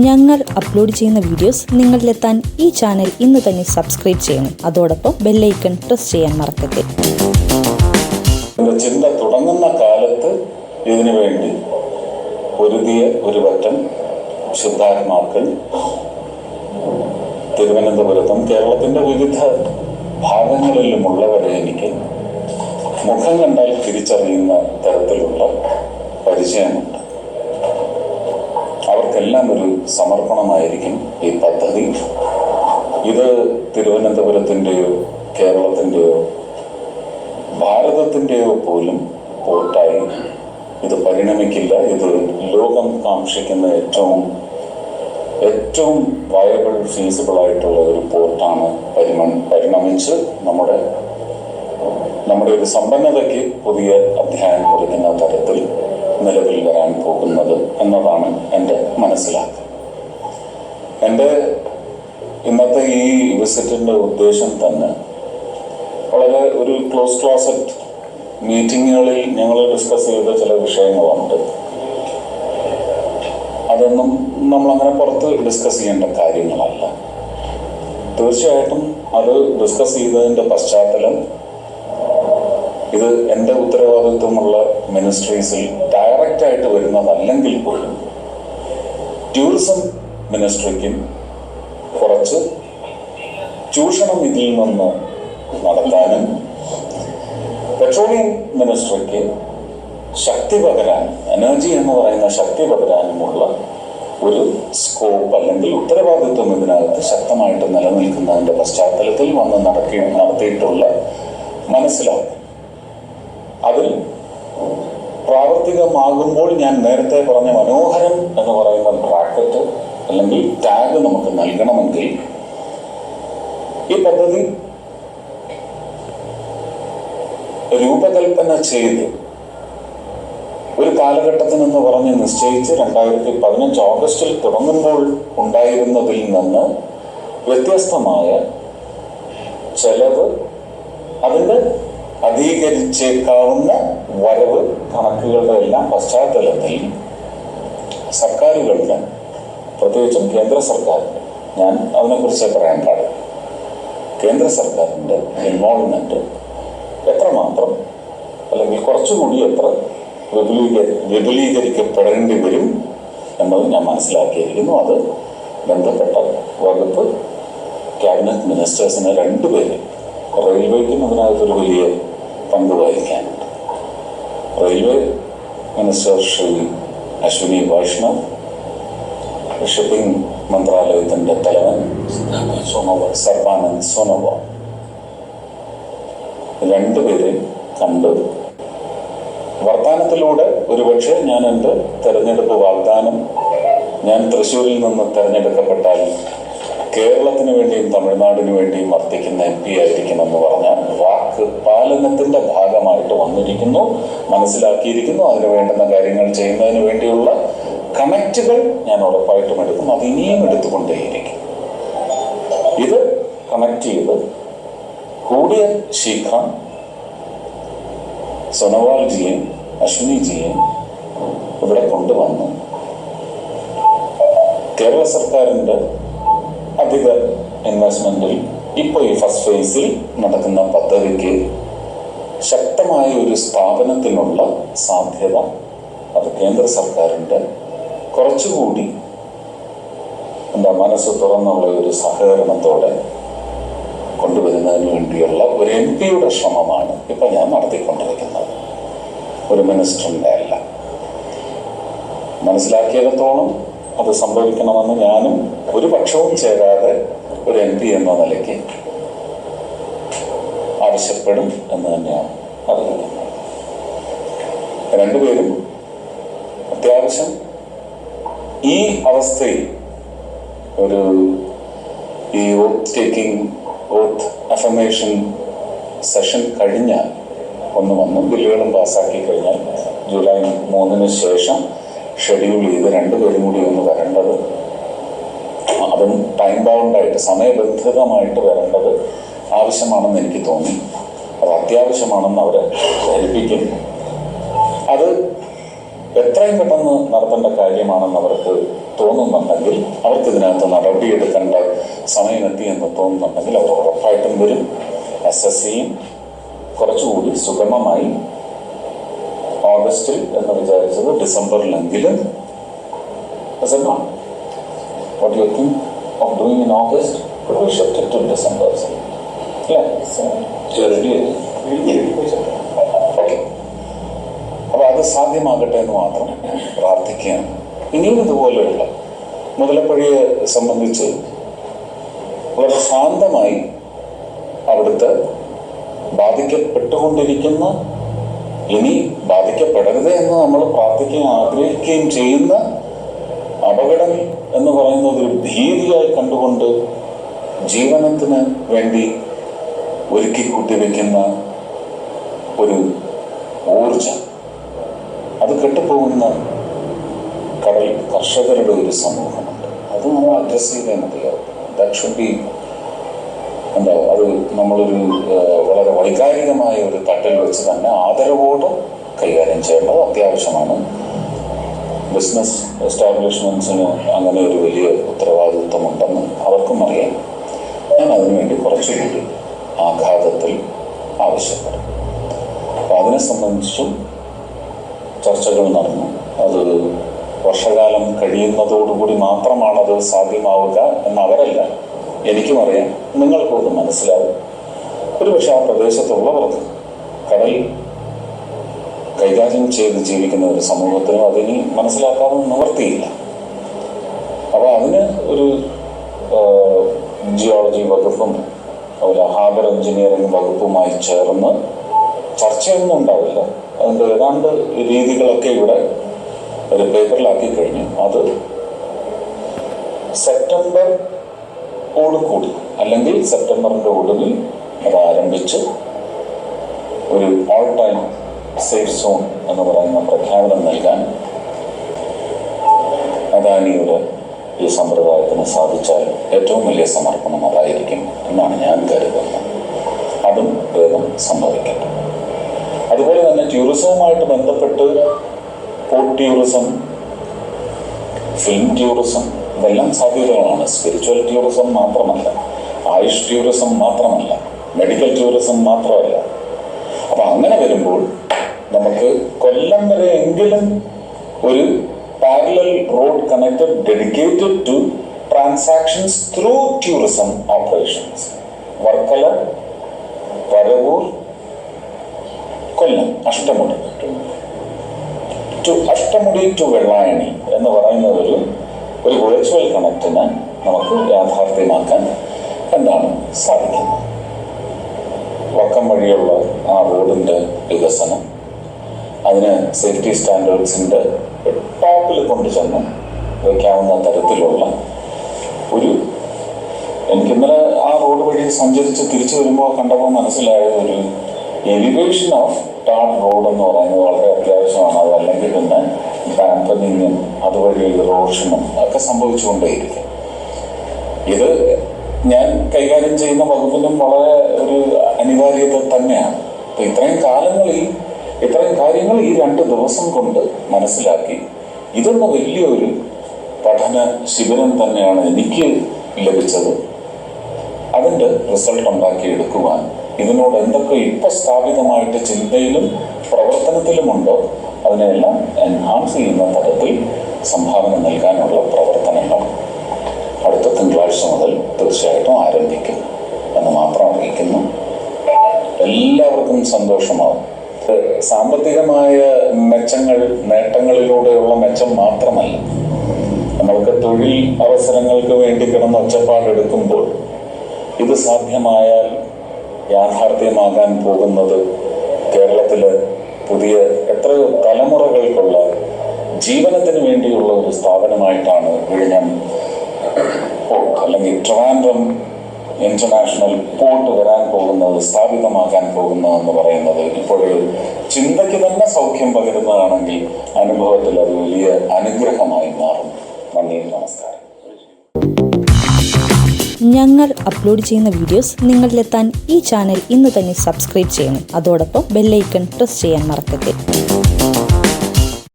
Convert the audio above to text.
ഞങ്ങൾ അപ്ലോഡ് ചെയ്യുന്ന വീഡിയോസ് നിങ്ങളിലെത്താൻ ഈ ചാനൽ ഇന്ന് തന്നെ സബ്സ്ക്രൈബ് ചെയ്യണം. അതോടൊപ്പം ബെല്ലൈക്കൺ പ്രസ് ചെയ്യാൻ മറക്കരുത്. ചിന്ത തുടങ്ങുന്ന കാലത്ത് ഇതിനു വേണ്ടി പൊരുതിയ ഒരു പറ്റം ശുദ്ധാത്മാക്കൾ തിരുവനന്തപുരത്തും കേരളത്തിന്റെ വിവിധ ഭാഗങ്ങളിലുമുള്ളവരെ എനിക്ക് മുഖം കണ്ടാൽ തിരിച്ചറിയുന്ന തരത്തിലുള്ള പരിചയമുണ്ട്. അവർക്കെല്ലാം ഒരു സമർപ്പണമായിരിക്കും ഈ പദ്ധതി. ഇത് തിരുവനന്തപുരത്തിൻ്റെയോ കേരളത്തിൻ്റെയോ ഭാരതത്തിൻ്റെയോ പോലും പോർട്ടായി ഇത് പരിണമിക്കില്ല. ഇത് ലോകം കാക്ഷിക്കുന്ന ഏറ്റവും വയബിൾ ഫീസിബിൾ ആയിട്ടുള്ള ഒരു പോർട്ടാണ് പരിണമിച്ച് നമ്മുടെ ഒരു സമ്പന്നതയ്ക്ക് പുതിയ അധ്യായം കുറിക്കുന്ന തരത്തിൽ നിലവിൽ വരാൻ പോകുന്നത് എന്നതാണ് എൻ്റെ മനസ്സിലാക്കൽ. എൻ്റെ ഇന്നത്തെ ഈ വിസിറ്റിൻ്റെ ഉദ്ദേശം തന്നെ വളരെ ഒരു ക്ലോസ് ക്ലോസറ്റ് മീറ്റിങ്ങുകളിൽ ഞങ്ങൾ ഡിസ്കസ് ചെയ്ത ചില വിഷയങ്ങളുണ്ട്. അതൊന്നും നമ്മളങ്ങനെ പുറത്ത് ഡിസ്കസ് ചെയ്യേണ്ട കാര്യങ്ങളല്ല. തീർച്ചയായിട്ടും അത് ഡിസ്കസ് ചെയ്തതിൻ്റെ പശ്ചാത്തലം ഇത് എൻ്റെ ഉത്തരവാദിത്വമുള്ള മിനിസ്ട്രീസിൽ ഡയറക്റ്റായിട്ട് വരുന്നതല്ലെങ്കിൽ പോലും ടൂറിസം മിനിസ്ട്രിക്കും കുറച്ച് ചൂഷണം ഇതിൽ നിന്ന് നടത്താനും പെട്രോളിയം മിനിസ്ട്രിക്ക് ശക്തി പകരാൻ, എനർജി എന്ന് പറയുന്ന ശക്തി പകരാനുമുള്ള ഒരു സ്കോപ്പ് അല്ലെങ്കിൽ ഉത്തരവാദിത്വം ഇതിനകത്ത് ശക്തമായിട്ട് നിലനിൽക്കുന്നതിൻ്റെ പശ്ചാത്തലത്തിൽ വന്ന് നടത്തിയിട്ടുള്ള മനസ്സിലാക്കും. അതിൽ പ്രാവർത്തികമാകുമ്പോൾ ഞാൻ നേരത്തെ പറഞ്ഞ മനോഹരം എന്ന് പറയുന്ന ബ്രാക്കറ്റ് അല്ലെങ്കിൽ ടാഗ് നമുക്ക് നൽകണമെങ്കിൽ ഈ പദ്ധതി രൂപകൽപ്പന ചെയ്ത് ഒരു കാലഘട്ടത്തിനെന്ന് പറഞ്ഞ് നിശ്ചയിച്ച് 2015 ഓഗസ്റ്റിൽ തുടങ്ങുമ്പോൾ ഉണ്ടായിരുന്നതിൽ നിന്ന് വ്യത്യസ്തമായ ചെലവ്, അതിൻ്റെ അധികരിച്ചേക്കാവുന്ന വരവ് കണക്കുകളുടെ എല്ലാം പശ്ചാത്തലത്തിൽ സർക്കാരുകളുടെ, പ്രത്യേകിച്ചും കേന്ദ്ര സർക്കാരിൻ്റെ, ഞാൻ അതിനെക്കുറിച്ച് പറയാൻ പാടില്ല, കേന്ദ്ര സർക്കാരിൻ്റെ ഇൻവോൾവ്മെൻറ്റ് എത്രമാത്രം അല്ലെങ്കിൽ കുറച്ചുകൂടി എത്ര വിപുലീകരിക്കപ്പെടേണ്ടി വരും എന്നത് ഞാൻ മനസ്സിലാക്കിയിരിക്കുന്നു. അത് ബന്ധപ്പെട്ട വകുപ്പ് ക്യാബിനറ്റ് മിനിസ്റ്റേഴ്സിന് 2 പേര്, റെയിൽവേക്കും അതിനകത്തൊരു വലിയ പങ്ക് വഹിക്കാനുണ്ട്. Railway minister Shri Ashwini Vaishnaw, shipping മന്ത്രാലയത്തിൻ്റെ തലവൻ സർബാനന്ദ് സോനോവാൾ, 2 പേരെ കണ്ട് വർത്തമാനത്തിലൂടെ ഒരുപക്ഷെ ഞാൻ എൻ്റെ തെരഞ്ഞെടുപ്പ് വാഗ്ദാനം, ഞാൻ തൃശ്ശൂരിൽ നിന്ന് തെരഞ്ഞെടുക്കപ്പെട്ടാൽ കേരളത്തിന് വേണ്ടിയും തമിഴ്നാടിന് വേണ്ടിയും വർത്തിക്കുന്ന MP ആയിരിക്കുമെന്ന് പറഞ്ഞാൽ വാക്ക് പാലനത്തിന്റെ ഭാഗമായിട്ട് വന്നിരിക്കുന്നു, മനസ്സിലാക്കിയിരിക്കുന്നു. അതിന് വേണ്ടുന്ന കാര്യങ്ങൾ ചെയ്യുന്നതിന് വേണ്ടിയുള്ള കണക്റ്റുകൾ ഞാൻ ഉറപ്പായിട്ടും എടുക്കും. അത് ഇനിയും എടുത്തുകൊണ്ടേയിരിക്കും. ഇത് കണക്ട് ചെയ്ത് കൂടിയ ശീഘ്രം സോനോവാൾജിയെയും അശ്വിനിജിയെയും ഇവിടെ കൊണ്ടുവന്ന് കേരള സർക്കാരിൻ്റെ അധിക ഇൻവെസ്റ്റ്മെന്റിൽ ഇപ്പോൾ ഈ ഫസ്റ്റ് ഫേസിൽ നടക്കുന്ന പദ്ധതിക്ക് ശക്തമായ ഒരു സ്ഥാപനത്തിനുള്ള സാധ്യത അത് കേന്ദ്ര സർക്കാരിൻ്റെ കുറച്ചുകൂടി മനസ്സ് തുറന്നുള്ള ഒരു സഹകരണത്തോടെ കൊണ്ടുവരുന്നതിന് വേണ്ടിയുള്ള ഒരു MP-യുടെ ശ്രമമാണ് ഇപ്പം ഞാൻ നടത്തിക്കൊണ്ടിരിക്കുന്നത്. ഒരു മിനിസ്റ്ററിൻ്റെ അല്ല. മനസ്സിലാക്കിയിടത്തോളം അത് സംഭവിക്കണമെന്ന് ഞാനും ഒരു പക്ഷവും ചേരാതെ ഒരു MP എന്ന നിലയ്ക്ക് ആവശ്യപ്പെടും എന്ന് തന്നെയാണ് അറിയിക്കുന്നത്. 2 പേരും അത്യാവശ്യം ഈ അവസ്ഥയിൽ ഒരു ഈ ഓത്ത് അഫർമേഷൻ സെഷൻ കഴിഞ്ഞാൽ ഒന്ന് വന്ന് ബില്ലുകളും പാസ്സാക്കി കഴിഞ്ഞാൽ ജൂലൈ 3 ശേഷം ഷെഡ്യൂൾ ചെയ്ത് 2 പേരും കൂടി ഒന്ന് വരേണ്ടത്, അതും ടൈം ബൗണ്ടായിട്ട് സമയബന്ധിതമായിട്ട് വരേണ്ടത് ആവശ്യമാണെന്ന് എനിക്ക് തോന്നി. അത് അത്യാവശ്യമാണെന്ന് അവരെ ധരിപ്പിക്കും. അത് എത്രയും പെട്ടെന്ന് നടത്തേണ്ട കാര്യമാണെന്ന് അവർക്ക് തോന്നുന്നുണ്ട്. തോന്നുന്നുണ്ടെങ്കിൽ, അവർക്ക് ഇതിനകത്ത് നടപടിയെടുക്കേണ്ട സമയമെത്തി എന്ന് തോന്നുന്നുണ്ടെങ്കിൽ അവർ ഉറപ്പായിട്ടും വരും. SSC കുറച്ചുകൂടി സുഗമമായി ഓഗസ്റ്റിൽ എന്ന് വിചാരിച്ചത് ഡിസംബറിലെങ്കിലും What do you think of doing in August? Could we shift it to December? Yeah. You're ready? Okay. അപ്പോൾ അത് സാധ്യമാകട്ടെ എന്ന് മാത്രം പ്രാർത്ഥിക്കുകയാണ്. ഇനിയും ഇതുപോലെയുള്ള മുതലപ്പുഴയെ സംബന്ധിച്ച് വളരെ ശാന്തമായി അവിടുത്തെ ബാധിക്കപ്പെട്ടുകൊണ്ടിരിക്കുന്ന, ഇനി ബാധിക്കപ്പെടരുത് എന്ന് നമ്മൾ പ്രാർത്ഥിക്കുകയും ആഗ്രഹിക്കുകയും ചെയ്യുന്ന അപകടം എന്ന് പറയുന്നത് ഒരു ഭീതിയായി കണ്ടുകൊണ്ട് ജീവനത്തിന് വേണ്ടി ഒരുക്കി കൂട്ടിവെക്കുന്ന ഒരു ഊർജം, അത് കെട്ടുപോകുന്ന കടൽ കർഷകരുടെ ഒരു സമൂഹമുണ്ട്. അത് നമ്മൾ അഡ്രസ് ചെയ്തേ മതിയാവും. ദാറ്റ് ഷുഡ് ബി അത് നമ്മളൊരു വളരെ വൈകാരികമായ ഒരു തട്ടിൽ വെച്ച് തന്നെ ആദരവോടെ കൈകാര്യം ചെയ്യേണ്ടത് അത്യാവശ്യമാണ്. ബിസിനസ് എസ്റ്റാബ്ലിഷ്മെൻറ്റ്സിന് അങ്ങനെ ഒരു വലിയ ഉത്തരവാദിത്വമുണ്ടെന്ന് അവർക്കും അറിയാം. ഞാൻ അതിനുവേണ്ടി കുറച്ചുകൂടി ആഘാതത്തിൽ ആവശ്യപ്പെടും. അപ്പം അതിനെ സംബന്ധിച്ചും ചർച്ചകൾ നടന്നു. അത് വർഷകാലം കഴിയുന്നതോടുകൂടി മാത്രമാണത് സാധ്യമാവുക എന്നവരല്ല, എനിക്കും അറിയാം, നിങ്ങൾക്കും അത് മനസ്സിലാവും. ഒരുപക്ഷെ ആ പ്രദേശത്തുള്ളവർക്ക് കടൽ കൈകാര്യം ചെയ്ത് ജീവിക്കുന്ന ഒരു സമൂഹത്തിനും അതിനി മനസ്സിലാക്കാതെ നിവർത്തിയില്ല. അപ്പോൾ അതിന് ഒരു ജിയോളജി വകുപ്പും അതുപോലെ ഹാർബർ എഞ്ചിനീയറിംഗ് വകുപ്പുമായി ചേർന്ന് ചർച്ചയൊന്നും ഉണ്ടാവില്ല. അതിൻ്റെ ഏതാണ്ട് രീതികളൊക്കെ ഇവിടെ ഒരു പേപ്പറിലാക്കി കഴിഞ്ഞു. അത് സെപ്റ്റംബറോട് കൂടി അല്ലെങ്കിൽ സെപ്റ്റംബറിൻ്റെ ഒടുവിൽ അത് ആരംഭിച്ച് ഒരു ഓൾ ടൈം സേഫ് സോൺ എന്ന് പറയുന്ന പ്രഖ്യാപനം നൽകാൻ അദാനിയുടെ ഈ സമ്പ്രദായത്തിന് സാധിച്ചാൽ ഏറ്റവും വലിയ സമർപ്പണം അതായിരിക്കും എന്നാണ് ഞാൻ കരുതുന്നത്. അതും വേഗം സംഭവിക്കട്ടെ. അതുപോലെ തന്നെ ടൂറിസവുമായിട്ട് ബന്ധപ്പെട്ട് പോർട്ട് ടൂറിസം, ഫിലിം ടൂറിസം, ഇതെല്ലാം സാധ്യതകളാണ്. സ്പിരിച്വൽ ടൂറിസം മാത്രമല്ല, ആയുഷ് ടൂറിസം മാത്രമല്ല, മെഡിക്കൽ ടൂറിസം മാത്രമല്ല. അപ്പം അങ്ങനെ വരുമ്പോൾ നമുക്ക് കൊല്ലം വരെ എങ്കിലും ഒരു parallel road connected dedicated to transactions through tourism operations. Varkala, Paravur, Kollam, Ashtamudi to Vellayani എന്ന് പറയുന്ന ഒരു വിർച്വൽ കണക്റ്റിന് നമുക്ക് യാഥാർത്ഥ്യമാക്കാൻ എന്താണ് സാധിക്കുന്നത്. വക്കം വഴിയുള്ള ആ റോഡിൻ്റെ വികസനം, അതിന് സേഫ്റ്റി സ്റ്റാൻഡേർഡ്സിൻ്റെ ടോപ്പിൽ കൊണ്ടുചെന്ന് വയ്ക്കാവുന്ന തരത്തിലുള്ള എനിക്കിന്നലെ ആ റോഡ് വഴി സഞ്ചരിച്ച് തിരിച്ചു വരുമ്പോൾ കണ്ടപ്പോൾ മനസ്സിലായ ഒരു എലിവേഷൻ ഓഫ് ടാർ റോഡ് എന്ന് പറയുന്നത് വളരെ അത്യാവശ്യമാണ്. അതല്ലെങ്കിൽ പിന്നെ ഡാമ്പനിങ്ങും അതുവഴി ഇറോഷനും ഒക്കെ സംഭവിച്ചുകൊണ്ടേയിരിക്കും. ഇത് ഞാൻ കൈകാര്യം ചെയ്യുന്ന വകുപ്പിനും വളരെ ഒരു അനിവാര്യത തന്നെയാണ്. അപ്പം ഇത്രയും കാര്യങ്ങൾ ഈ 2 ദിവസം കൊണ്ട് മനസ്സിലാക്കി ഇതൊന്ന് വലിയൊരു പഠന ശിബിരം തന്നെയാണ് എനിക്ക് ലഭിച്ചത്. അതിൻ്റെ റിസൾട്ട് ഉണ്ടാക്കിയെടുക്കുവാൻ ഇതിനോട് എന്തൊക്കെ ഇപ്പം സ്ഥാപിതമായിട്ട് ചിന്തയിലും പ്രവർത്തനത്തിലുമുണ്ടോ അതിനെല്ലാം എൻഹാൻസ് ചെയ്യുന്ന തരത്തിൽ സംഭാവന നൽകാനുള്ള പ്രവർത്തനങ്ങൾ അടുത്ത തിങ്കളാഴ്ച മുതൽ തീർച്ചയായിട്ടും ആരംഭിക്കും എന്ന് മാത്രം അറിയിക്കുന്നു. എല്ലാവർക്കും സന്തോഷമാവും. സാമ്പത്തികമായ നേട്ടങ്ങളിലൂടെയുള്ള മെച്ചം മാത്രമല്ല, നമ്മൾക്ക് തൊഴിൽ അവസരങ്ങൾക്ക് വേണ്ടി കിടന്ന് ഒച്ചപ്പാടെടുക്കുമ്പോൾ ഇത് സാധ്യമായാൽ യാഥാർത്ഥ്യമാകാൻ പോകുന്നത് കേരളത്തിലെ പുതിയ എത്രയോ തലമുറകൾക്കുള്ള ജീവനത്തിന് വേണ്ടിയുള്ള ഒരു സ്ഥാപനമായിട്ടാണ് വിഴിഞ്ഞം പോർട്ട് അല്ലെങ്കിൽ ട്രിവാൻഡ്രം ഇന്റർനാഷണൽ പോർട്ട് വരാൻ പോകുന്നത്, സ്ഥാപിതമാകാൻ പോകുന്നതെന്ന് പറയുന്നത് ഇപ്പോഴൊരു ചിന്തയ്ക്ക് തന്നെ സൗഖ്യം പകരുന്നതാണെങ്കിൽ അനുഭവത്തിൽ അത് വലിയ അനുഗ്രഹമായി മാറും. നന്ദി, നമസ്കാരം. ഞങ്ങൾ അപ്ലോഡ് ചെയ്യുന്ന വീഡിയോസ് നിങ്ങളിലെത്താൻ ഈ ചാനൽ ഇന്ന് തന്നെ സബ്സ്ക്രൈബ് ചെയ്യണം. അതോടൊപ്പം ബെല്ലൈക്കൺ പ്രസ് ചെയ്യാൻ മറക്കരുത്.